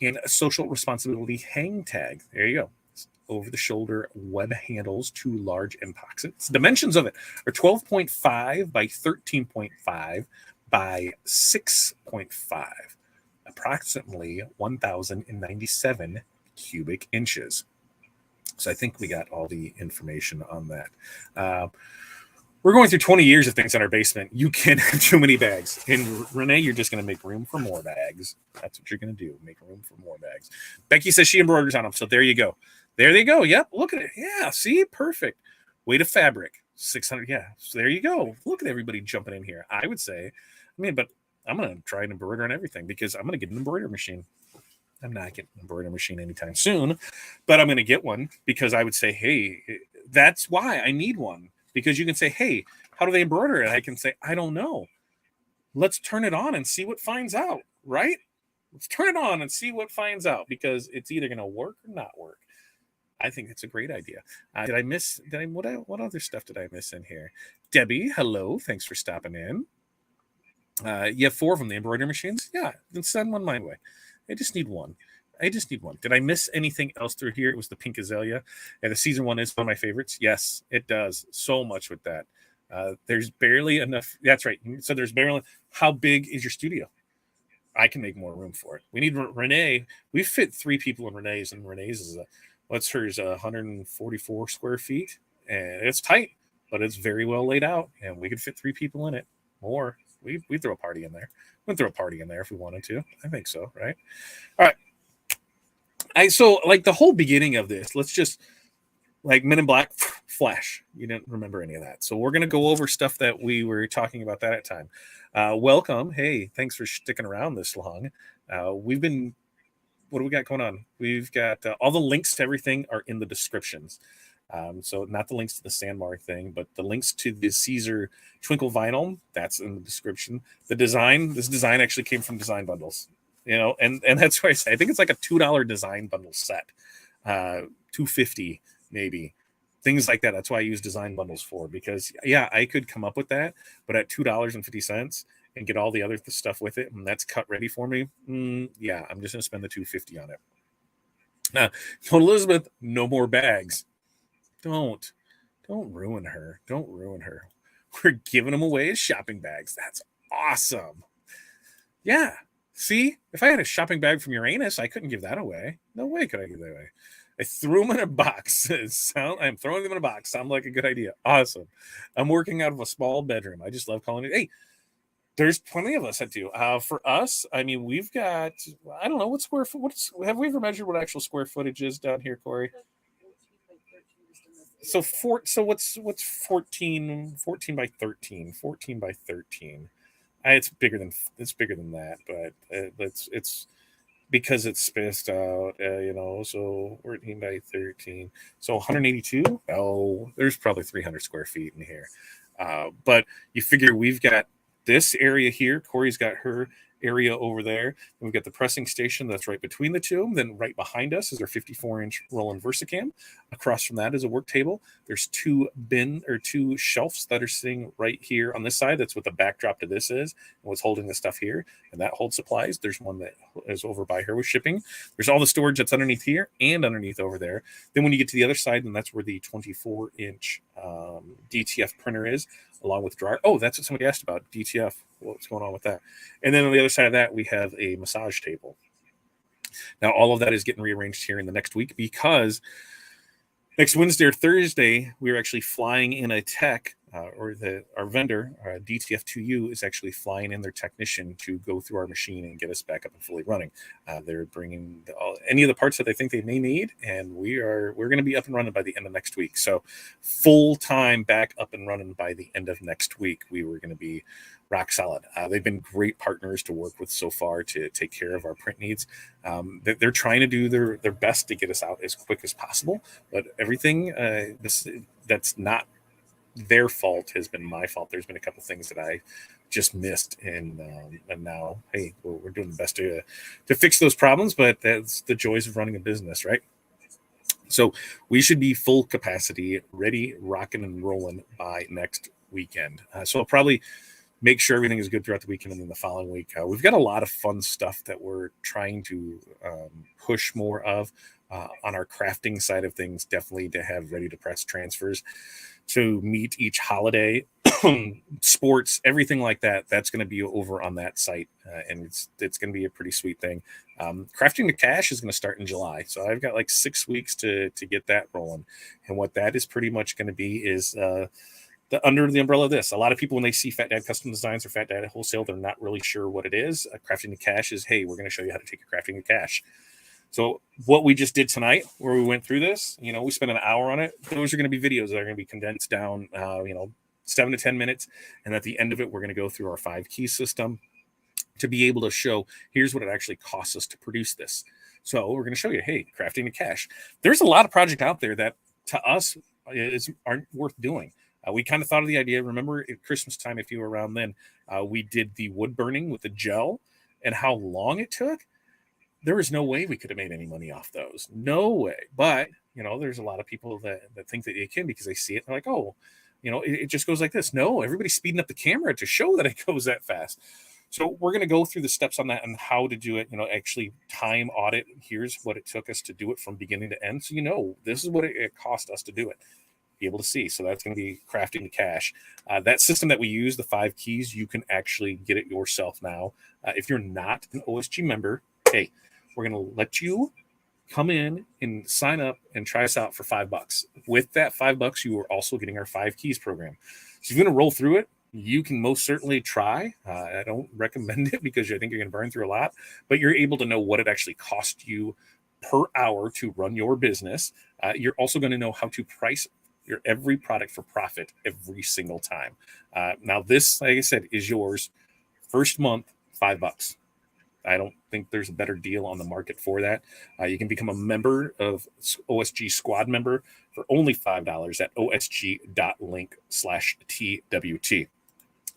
and a social responsibility hang tag. There you go. Over the shoulder web handles, 2 large end pockets. Dimensions of it are 12.5 by 13.5 by 6.5, approximately 1,097 cubic inches. So I think we got all the information on that. We're going through 20 years of things in our basement. You can't have too many bags. And Renee, you're just going to make room for more bags. That's what you're going to do. Make room for more bags. Becky says she embroiders on them. So there you go. There they go. Yep. Look at it. Yeah. See? Perfect. Weight of fabric. 600. Yeah. So there you go. Look at everybody jumping in here. I would say, but I'm going to try and embroider on everything because I'm going to get an embroidery machine. I'm not getting an embroidery machine anytime soon, but I'm going to get one because I would say, hey, that's why I need one. Because you can say, hey, how do they embroider it? I can say, I don't know. Let's turn it on and see what finds out, right? Let's turn it on and see what finds out because it's either going to work or not work. I think it's a great idea. What other stuff did I miss in here? Debbie, hello. Thanks for stopping in. You have 4 of them, the embroidery machines? Yeah, then send one my way. I just need one. Did I miss anything else through here? It was the pink azalea. And the season 1 is one of my favorites. Yes, it does so much with that. There's barely enough. That's right. So there's barely. How big is your studio? I can make more room for it. We need Renee. We fit 3 people in Renee's, and Renee's is what's hers? 144 square feet, and it's tight, but it's very well laid out, and we could fit 3 people in it. More. We throw a party in there. We'd throw a party in there if we wanted to. I think so, right? All right. So like the whole beginning of this, let's just like Men in Black flash. You didn't remember any of that. So we're going to go over stuff that we were talking about that at time. Welcome. Hey, thanks for sticking around this long. What do we got going on? We've got all the links to everything are in the descriptions. So not the links to the Sandmar thing, but the links to the Siser Twinkle vinyl, that's in the description. This design actually came from Design Bundles, and that's why I say I think it's like a $2 design bundle set, $2.50 maybe, things like that. That's why I use Design Bundles for, because I could come up with that, but at $2.50 and get all the other stuff with it, and that's cut ready for me. I'm just gonna spend the $2.50 on it. Elizabeth, no more bags. Don't ruin her. Don't ruin her. We're giving them away as shopping bags. That's awesome. Yeah. See, if I had a shopping bag from Uranus, I couldn't give that away. No way could I give that away. I threw them in a box. I'm throwing them in a box. Sounds like a good idea. Awesome. I'm working out of a small bedroom. I just love calling it. Hey, there's plenty of us that do. For us, we've got, I don't know, have we ever measured what actual square footage is down here, Corey? So what's 14 by 13? 14 by 13. It's bigger than that, but it's because it's spaced out, so 14 by 13. So 182. Oh, there's probably 300 square feet in here. But you figure we've got this area here. Corey's got her area over there. And we've got the pressing station that's right between the two. Then right behind us is our 54-inch Roland Versacam. Across from that is a work table. There's 2 shelves that are sitting right here on this side. That's what the backdrop to this is, and what's holding the stuff here. And that holds supplies. There's one that is over by her with shipping. There's all the storage that's underneath here and underneath over there. Then when you get to the other side, then that's where the 24-inch DTF printer is, along with dryer. Oh, that's what somebody asked about, DTF. What's going on with that? And then on the other side of that, we have a massage table. Now, all of that is getting rearranged here in the next week because next Wednesday or Thursday, we're actually flying in a tech our vendor, DTF2U, is actually flying in their technician to go through our machine and get us back up and fully running. They're bringing any of the parts that they think they may need, and we're going to be up and running by the end of next week. So full time back up and running by the end of next week. We were going to be rock solid. They've been great partners to work with so far to take care of our print needs. They're trying to do their best to get us out as quick as possible, but everything that's not their fault has been my fault. There's been a couple things that I just missed, and now, hey, we're doing the best to fix those problems, but that's the joys of running a business, right? So we should be full capacity, ready, rocking and rolling by next weekend. So I'll probably make sure everything is good throughout the weekend, and then the following week, we've got a lot of fun stuff that we're trying to push more of on our crafting side of things, definitely to have ready to press transfers to meet each holiday, sports, everything like that. That's going to be over on that site, and it's going to be a pretty sweet thing. Crafting to Cash is going to start in July, so I've got like 6 weeks to get that rolling. And what that is pretty much going to be is under the umbrella of this. A lot of people, when they see Fat Dad Custom Designs or Fat Dad Wholesale, they're not really sure what it is. Crafting to Cash is, hey, we're going to show you how to take your crafting to cash. So what we just did tonight, where we went through this, we spent an hour on it. Those are going to be videos that are going to be condensed down, 7 to 10 minutes. And at the end of it, we're going to go through our 5 key system to be able to show, here's what it actually costs us to produce this. So we're going to show you, hey, crafting to cash. There's a lot of projects out there that to us aren't worth doing. We kind of thought of the idea. Remember at Christmas time, if you were around then, we did the wood burning with the gel and how long it took. There was no way we could have made any money off those. No way. But, there's a lot of people that think that they can because they see it. And they're like, oh, it just goes like this. No, everybody's speeding up the camera to show that it goes that fast. So we're going to go through the steps on that and how to do it, actually time audit. Here's what it took us to do it from beginning to end. So, this is what it cost us to do it. Be able to see. So that's going to be crafting to cash. That system that we use, the 5 keys, you can actually get it yourself now. If you're not an OSG member, hey, we're going to let you come in and sign up and try us out for $5. With that $5, you are also getting our 5 keys program. So if you're going to roll through it, you can most certainly try. I don't recommend it because I think you're going to burn through a lot, but you're able to know what it actually costs you per hour to run your business. You're also going to know how to price your every product for profit every single time. Now this, like I said, is yours. First month, $5. I don't think there's a better deal on the market for that. You can become a member of OSG Squad member for only $5 at osg.link/TWT.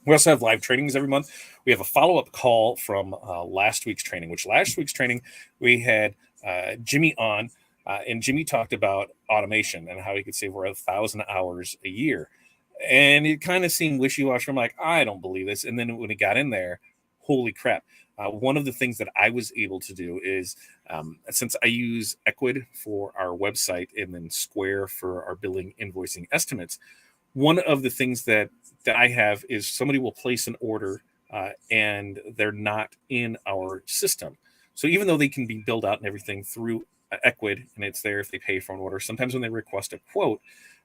We also have live trainings every month. We have a follow-up call from last week's training, which last week's training we had Jimmy on, and Jimmy talked about automation and how he could save over 1,000 hours a year. And it kind of seemed wishy-washy. I'm like, I don't believe this. And then when he got in there, holy crap. One of the things that I was able to do is, since I use Equid for our website and then Square for our billing, invoicing, estimates, one of the things that I have is somebody will place an order and they're not in our system. So even though they can be billed out and everything through Equid, and it's there if they pay for an order, sometimes when they request a quote,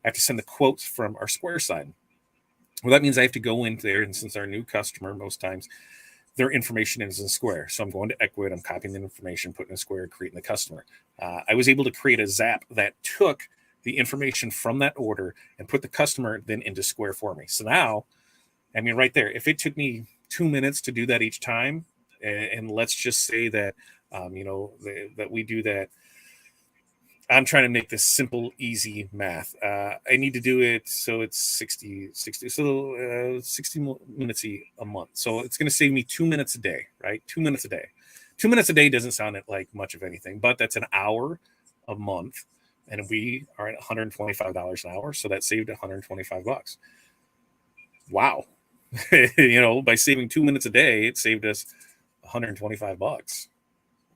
I have to send the quotes from our Square side. Well, that means I have to go in there, and since our new customer, most times, their information is in Square. So I'm going to Equid, I'm copying the information, putting in Square, creating the customer. I was able to create a Zap that took the information from that order and put the customer then into Square for me. So now, I mean, right there, if it took me 2 minutes to do that each time, and let's just say that, that we do that, I'm trying to make this simple, easy math. I need to do it so it's 60 minutes a month. So it's going to save me 2 minutes a day, right? 2 minutes a day. 2 minutes a day doesn't sound like much of anything, but that's an hour a month. And we are at $125 an hour. So that saved $125. Wow. By saving 2 minutes a day, it saved us $125.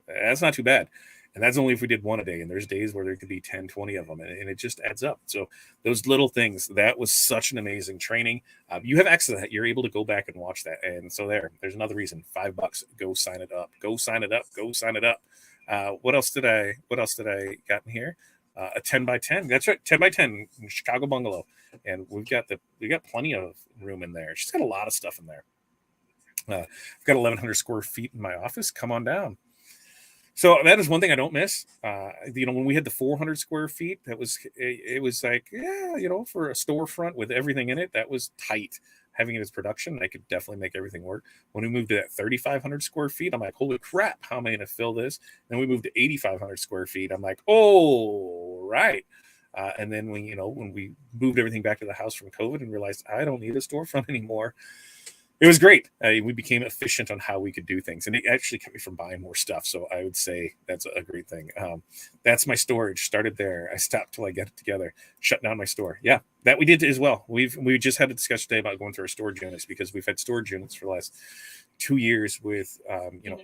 That's not too bad. And that's only if we did one a day. And there's days where there could be 10, 20 of them. And it just adds up. So those little things, that was such an amazing training. You have access to that. You're able to go back and watch that. And so there's another reason. $5. Go sign it up. Go sign it up. Go sign it up. What else did I got in here? a 10 by 10. That's right, 10 by 10 Chicago bungalow, and we got plenty of room in there. She's got a lot of stuff in there. I've got 1,100 square feet in my office. Come on down. So that is one thing I don't miss. When we had the 400 square feet, it was like, yeah, for a storefront with everything in it, that was tight. Having it as production, I could definitely make everything work. When we moved to that 3,500 square feet, I'm like, holy crap, how am I going to fill this? Then we moved to 8,500 square feet. I'm like, oh, right. And then when we moved everything back to the house from COVID and realized I don't need a storefront anymore, it was great. We became efficient on how we could do things, and it actually kept me from buying more stuff. So I would say that's a great thing. That's my storage. Started there. I stopped till I get it together. Shut down my store. Yeah, that we did as well. We just had a discussion today about going through our storage units because we've had storage units for the last 2 years with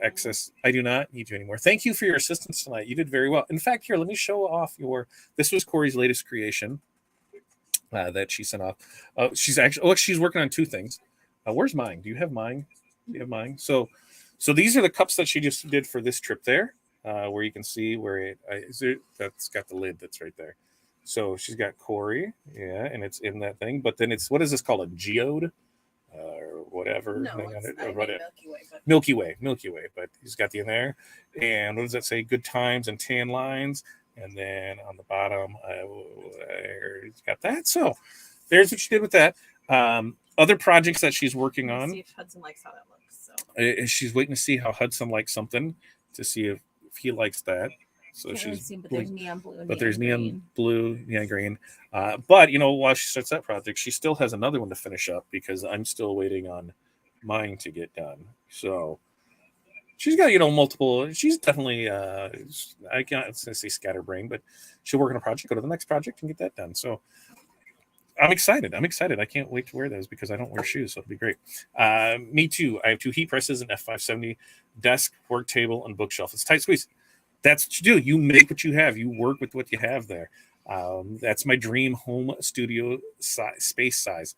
excess. I do not need you anymore. Thank you for your assistance tonight. You did very well. In fact, here, let me show off this was Corey's latest creation that she sent off. She's working on 2 things. Where's mine? Do you have mine? So these are the cups that she just did for this trip there, where you can see where that's got the lid that's right there. So she's got Corey, yeah, and it's in that thing. But then what is this called? A geode or whatever? No, it's Milky Way. But he's got the in there. And what does that say? Good times and tan lines. And then on the bottom, he's got that. So there's what she did with that. Other projects that she's working on. See if Hudson likes how that looks. So she's waiting to see how Hudson likes something to see if he likes that. So but there's neon blue. There's neon blue, neon green. But while she starts that project, she still has another one to finish up because I'm still waiting on mine to get done. So she's got multiple. She's definitely I can't say scatterbrain, but she'll work on a project, go to the next project, and get that done. So. I'm excited. I can't wait to wear those because I don't wear shoes, so it'll be great. Me too. I have 2 heat presses, an F570 desk, work table, and bookshelf. It's tight squeeze. That's what you do. You make what you have. You work with what you have there. That's my dream home studio space size.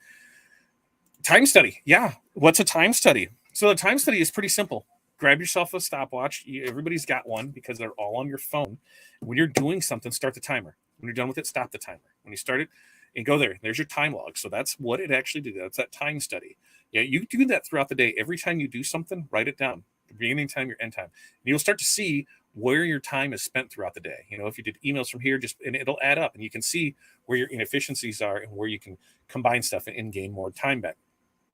Time study. Yeah. What's a time study? So the time study is pretty simple. Grab yourself a stopwatch. Everybody's got one because they're all on your phone. When you're doing something, start the timer. When you're done with it, stop the timer. When you start it, and go there. There's your time log. So that's what it actually did. That's that time study. Yeah, you do that throughout the day. Every time you do something, write it down. The beginning time, your end time. And you'll start to see where your time is spent throughout the day. If you did emails from here, and it'll add up, and you can see where your inefficiencies are and where you can combine stuff and gain more time back.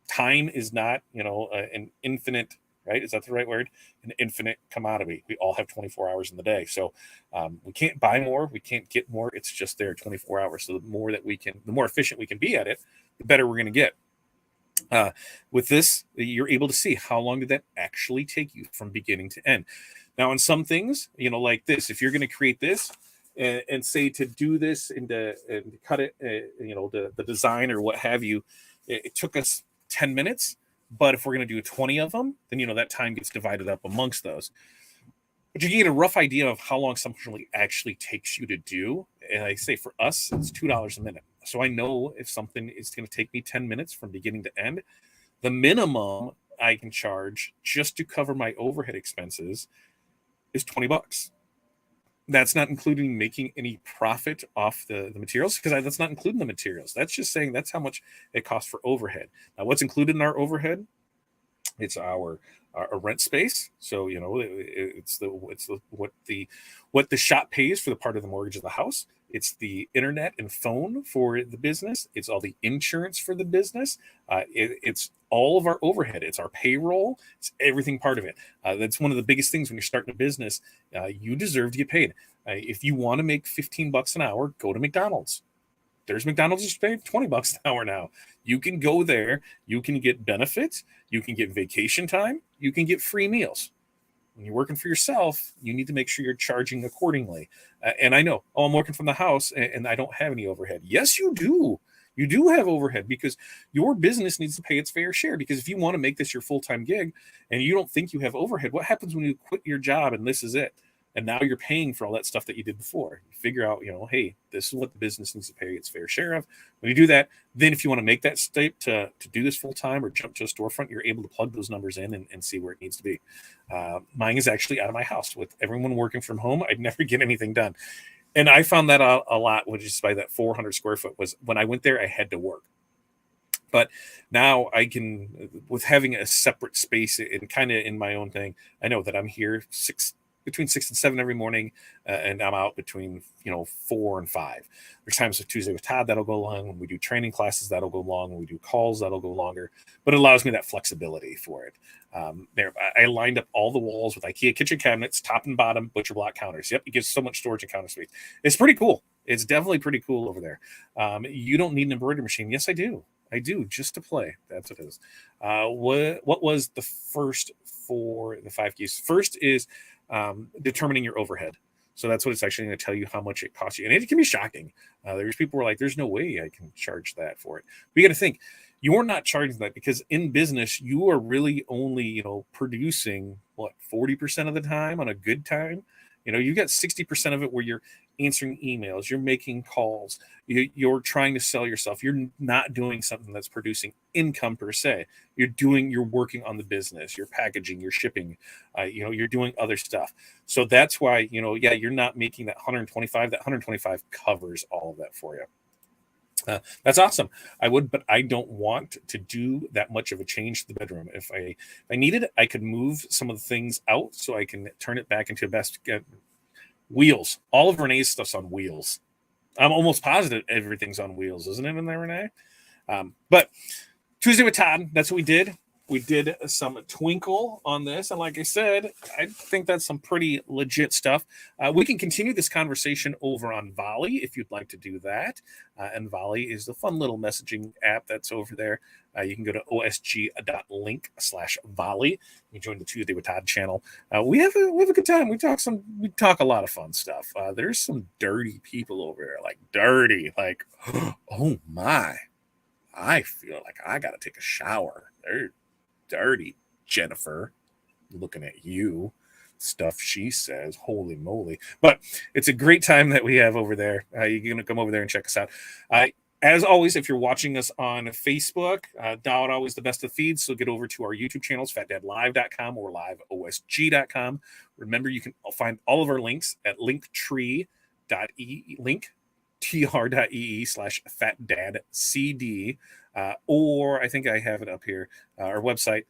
Time is not, an infinite. Right? Is that the right word? An infinite commodity. We all have 24 hours in the day. So we can't buy more. We can't get more. It's just there 24 hours. So the more efficient we can be at it, the better we're going to get. With this, you're able to see how long did that actually take you from beginning to end. Now, on some things, like this, if you're going to create this and say to do this and cut it, the design or what have you, it took us 10 minutes. But if we're going to do 20 of them, then, that time gets divided up amongst those. But you get a rough idea of how long something really actually takes you to do. And I say for us, it's $2 a minute. So I know if something is going to take me 10 minutes from beginning to end, the minimum I can charge just to cover my overhead expenses is $20. That's not including making any profit off the materials, because that's not including the materials. That's just saying that's how much it costs for overhead. Now, what's included in our overhead? It's our rent space. So it's what the shop pays for the part of the mortgage of the house. It's the internet and phone for the business. It's all the insurance for the business. It's all of our overhead. It's our payroll. It's everything part of it. That's one of the biggest things when you're starting a business. You deserve to get paid. If you want to make $15 an hour, go to McDonald's. There's McDonald's just paid $20 an hour now. You can go there. You can get benefits. You can get vacation time. You can get free meals. When you're working for yourself, you need to make sure you're charging accordingly. And I know, I'm working from the house and I don't have any overhead. Yes, you do. You do have overhead because your business needs to pay its fair share. Because if you want to make this your full-time gig and you don't think you have overhead, what happens when you quit your job and this is it? And now you're paying for all that stuff that you did before. You figure out, hey, this is what the business needs to pay its fair share of. When you do that, then if you want to make that step to do this full time or jump to a storefront, you're able to plug those numbers in and see where it needs to be. Mine is actually out of my house. With everyone working from home, I'd never get anything done. And I found that out a lot, which is by that 400 square foot was when I went there, I had to work. But now I can, with having a separate space and kind of in my own thing, I know that I'm here between 6 and 7 every morning, and I'm out between 4 and 5. There's times with Tuesday with Todd that'll go long. When we do training classes, that'll go long. When we do calls, that'll go longer. But it allows me that flexibility for it. I lined up all the walls with IKEA kitchen cabinets, top and bottom, butcher block counters. Yep, it gives so much storage and counter space. It's pretty cool. It's definitely pretty cool over there. You don't need an embroidery machine. Yes, I do. I do, just to play. That's what it is. What was the first for the 5 keys? First is determining your overhead. So that's what it's actually going to tell you how much it costs you. And it can be shocking. There's people who are like, there's no way I can charge that for it. But you got to think, you're not charging that because in business, you are really only, producing 40% of the time on a good time. You got 60% of it where you're answering emails, you're making calls, you're trying to sell yourself. You're not doing something that's producing income per se. You're working on the business, you're packaging, you're shipping, you're doing other stuff. So that's why, you're not making that 125. That 125 covers all of that for you. That's awesome. But I don't want to do that much of a change to the bedroom. If I needed it, I could move some of the things out so I can turn it back into a best wheels. All of Renee's stuff's on wheels. I'm almost positive everything's on wheels, isn't it in there, Renee? But Tuesday with Todd, that's what we did. We did some Twinkle on this. And like I said, I think that's some pretty legit stuff. We can continue this conversation over on Volley if you'd like to do that. And Volley is the fun little messaging app that's over there. You can go to osg.link/Volley. You can join the Tuesday with Todd channel. We have a good time. We talk a lot of fun stuff. There's some dirty people over there, like dirty, like, oh my, I feel like I got to take a shower. They're dirty, Jennifer, looking at you. Stuff she says, holy moly. But it's a great time that we have over there. You're going to come over there and check us out. As always, if you're watching us on Facebook, Dowd always the best of feeds, so get over to our YouTube channels, fatdadlive.com or liveosg.com. Remember, you can find all of our links at linktr.ee/fatdadcd, or I think I have it up here, our website,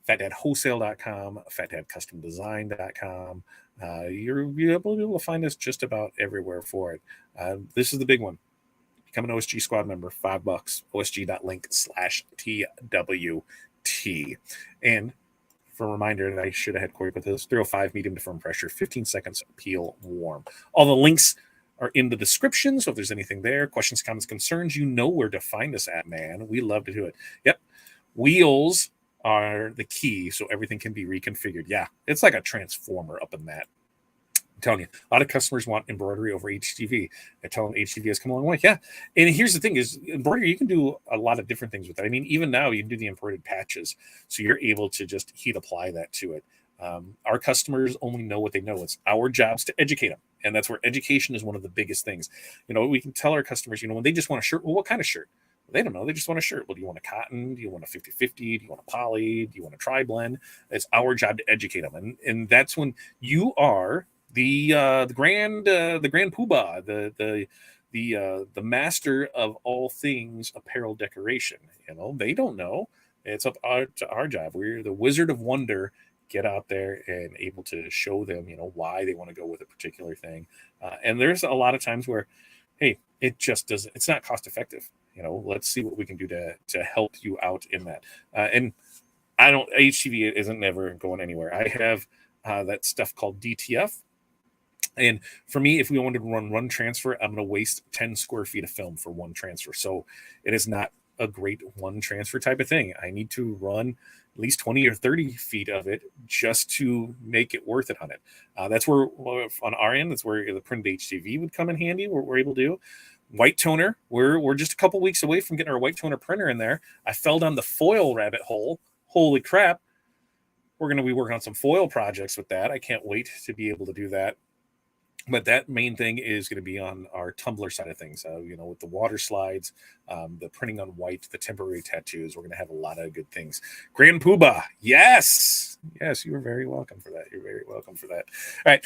fatdadwholesale.com, fatdadcustomdesign.com. You'll be able to find us just about everywhere for it. This is the big one. Become an OSG squad member, $5, osg.link/TWT. And for a reminder that I should have had Corey with this, 305 medium to firm pressure, 15 seconds, peel warm. All the links are in the description, so if there's anything there, questions, comments, concerns, you know where to find us at, man. We love to do it. Yep. Wheels are the key, so everything can be reconfigured. Yeah, it's like a transformer up in that. I'm telling you, a lot of customers want embroidery over HTV. I tell them HTV has come a long way. Yeah, and here's the thing is embroidery, you can do a lot of different things with it. I mean, even now you can do the embroidered patches, so you're able to just heat apply that to it. Our customers only know what they know. It's our jobs to educate them, and that's where education is one of the biggest things. We can tell our customers, when they just want a shirt, well, what kind of shirt? They don't know. They just want a shirt. Well, do you want a cotton? Do you want a 50-50? Do you want a poly? Do you want a tri-blend? It's our job to educate them. And that's when you are the grand poobah, the master of all things apparel decoration. They don't know. It's up to our job. We're the Wizard of Wonder. Get out there and able to show them, why they want to go with a particular thing. And there's a lot of times where, hey, it just doesn't, it's not cost effective. Let's see what we can do to help you out in that. And HTV isn't never going anywhere. I have that stuff called DTF. And for me, if we wanted to run one transfer, I'm going to waste 10 square feet of film for one transfer. So it is not a great one transfer type of thing. I need to run at least 20 or 30 feet of it just to make it worth it on it. That's where on our end, that's where the printed HTV would come in handy. We're able to do white toner. We're just a couple weeks away from getting our white toner printer in there. I fell down the foil rabbit hole. Holy crap. We're going to be working on some foil projects with that. I can't wait to be able to do that. But that main thing is going to be on our Tumblr side of things. With the water slides, the printing on white, the temporary tattoos, we're going to have a lot of good things. Grand Poobah. Yes. Yes, you are very welcome for that. You're very welcome for that. All right.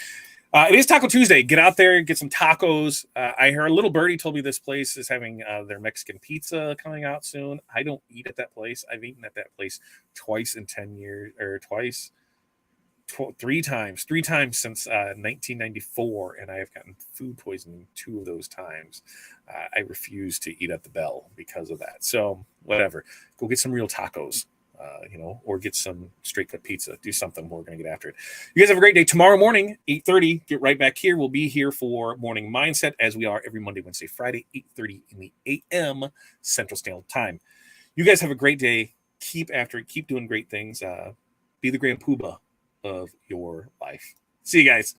It is Taco Tuesday. Get out there and get some tacos. I heard a little birdie told me this place is having their Mexican pizza coming out soon. I don't eat at that place. I've eaten at that place twice in 10 years, or three times since 1994, and I have gotten food poisoning 2 of those times. I refuse to eat at the Bell because of that. So whatever, go get some real tacos. Or get some straight cut pizza. Do something. We're going to get after it. You guys have a great day. Tomorrow morning, 8:30, get right back here. We'll be here for Morning Mindset, as we are every Monday, Wednesday, Friday, 8:30 in the a.m. Central Standard Time. You guys have a great day. Keep after it. Keep doing great things. Be the grand poobah of your life. See you guys.